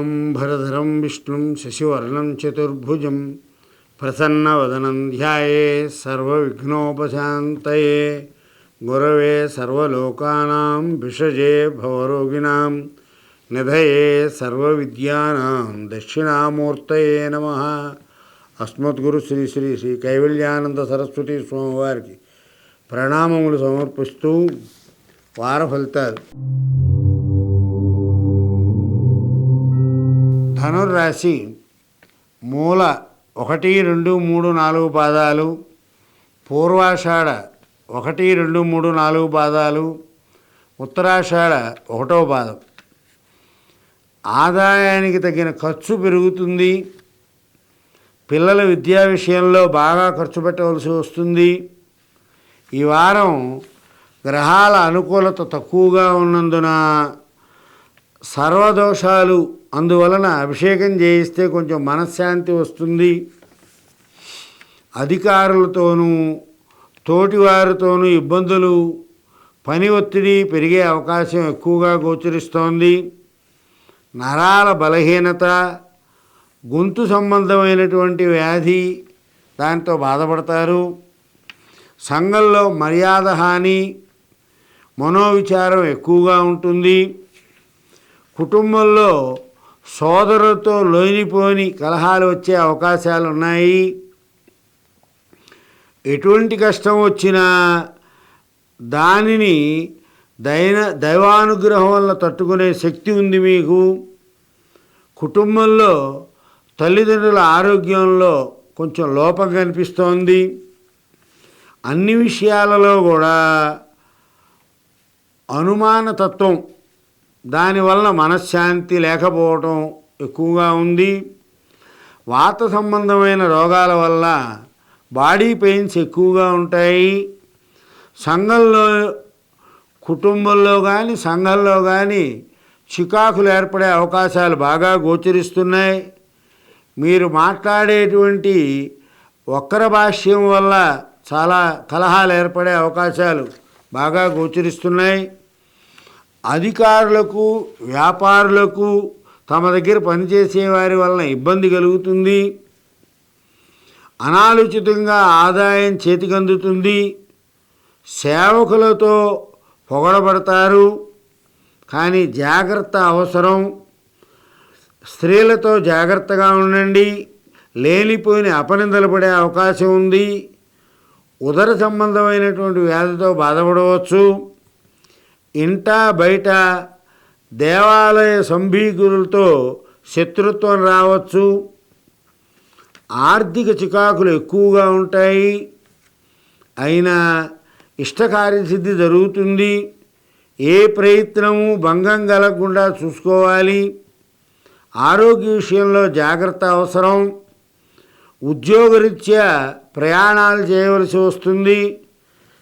शुक्लांबरधरं विष्णुं शशिवर्णं चतुर्भुजं प्रसन्नवदनं ध्यायेत् सर्वविघ्नोपशान्तये गुरवे सर्वलोकानां विषजे भवरोगिणां निधये सर्वविद्यानां दक्षिणामूर्तये नमः। अस्मद्गुरु శ్రీ శ్రీ శ్రీ కైవల్యానంద సరస్వతి స్వామివారికి ప్రణామములు సమర్పిస్తూ వార ఫలితాలు. ధనుర్రాశి మూల 1, 2, 3, 4 పాదాలు, పూర్వాషాఢ 1, 2, 3, 4 పాదాలు, ఉత్తరాషాఢ 1వ పాదం. ఆదాయానికి తగిన ఖర్చు పెరుగుతుంది. పిల్లల విద్యా విషయంలో బాగా ఖర్చు పెట్టవలసి వస్తుంది. ఈ వారం గ్రహాల అనుకూలత తక్కువగా ఉన్నందున సర్వదోషాలు, అందువలన అభిషేకం చేయిస్తే కొంచెం మనశ్శాంతి వస్తుంది. అధికారులతోనూ తోటివారితోనూ ఇబ్బందులు, పని ఒత్తిడి పెరిగే అవకాశం ఎక్కువగా గోచరిస్తోంది. నరాల బలహీనత, గొంతు సంబంధమైనటువంటి వ్యాధి, దాంతో బాధపడతారు. సంఘంలో మర్యాద హాని, మనోవిచారం ఎక్కువగా ఉంటుంది. కుటుంబంలో సోదరులతో లోనిపోని కలహాలు వచ్చే అవకాశాలు ఉన్నాయి. ఎటువంటి కష్టం వచ్చినా దానిని దైవానుగ్రహం వల్ల తట్టుకునే శక్తి ఉంది మీకు. కుటుంబంలో తల్లిదండ్రుల ఆరోగ్యంలో కొంచెం లోపం కనిపిస్తోంది. అన్ని విషయాలలో కూడా అనుమానతత్వం, దానివల్ల మనశ్శాంతి లేకపోవటం ఎక్కువగా ఉంది. వాత సంబంధమైన రోగాల వల్ల బాడీ పెయిన్స్ ఎక్కువగా ఉంటాయి. సంఘంలో, కుటుంబంలో కానీ సంఘంలో కానీ చికాకులు ఏర్పడే అవకాశాలు బాగా గోచరిస్తున్నాయి. మీరు మాట్లాడేటువంటి వక్ర భాష్యం వల్ల చాలా కలహాలు ఏర్పడే అవకాశాలు బాగా గోచరిస్తున్నాయి. అధికారులకు, వ్యాపారులకు, తమ దగ్గర పనిచేసే వారి వలన ఇబ్బంది కలుగుతుంది. అనాలోచితంగా ఆదాయం చేతికందుతుంది. సేవకులతో పొగడబడతారు, కానీ జాగ్రత్త అవసరం. స్త్రీలతో జాగ్రత్తగా ఉండండి. లేనిపోయిన అపనిందలు పడే అవకాశం ఉంది. ఉదర సంబంధమైనటువంటి వ్యాధితో బాధపడవచ్చు. ఇంట బయట దేవాలయ సంభీకులతో శత్రుత్వం రావచ్చు. ఆర్థిక చికాకులు ఎక్కువగా ఉంటాయి. అయినా ఇష్టకార్యసిద్ధి జరుగుతుంది. ఏ ప్రయత్నము భంగం కలగకుండా చూసుకోవాలి. ఆరోగ్య విషయంలో జాగ్రత్త అవసరం. ఉద్యోగరీత్యా ప్రయాణాలు చేయవలసి వస్తుంది.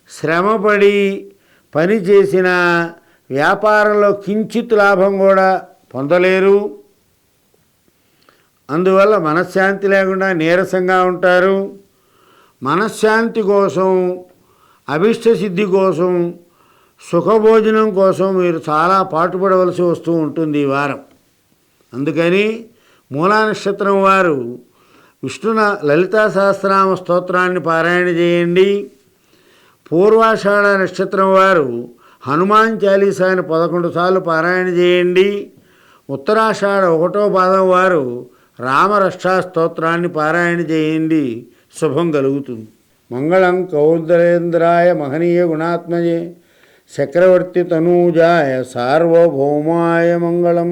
శ్రమపడి పని చేసిన వ్యాపారంలో కించిత్ లాభం కూడా పొందలేరు. అందువల్ల మనశ్శాంతి లేకుండా నీరసంగా ఉంటారు. మనశ్శాంతి కోసం, అభిష్టసిద్ధి కోసం, సుఖభోజనం కోసం మీరు చాలా పాటుపడవలసి వస్తూ ఉంటుంది ఈ వారం. అందుకని మూలా నక్షత్రం వారు విష్ణు లలితా సహస్రనామ స్తోత్రాన్ని పారాయణ చేయండి. పూర్వాషాఢ నక్షత్రం వారు హనుమాన్ చాలీసాని 11 సార్లు పారాయణ చేయండి. ఉత్తరాషాఢ 1వ పాదం వారు రామరక్షా స్తోత్రాన్ని పారాయణ చేయండి. శుభం కలుగుతుంది. మంగళం కౌందరేంద్రాయ మహనీయ గుణాత్మజే చక్రవర్తి తనూజాయ సార్వభౌమాయ మంగళం.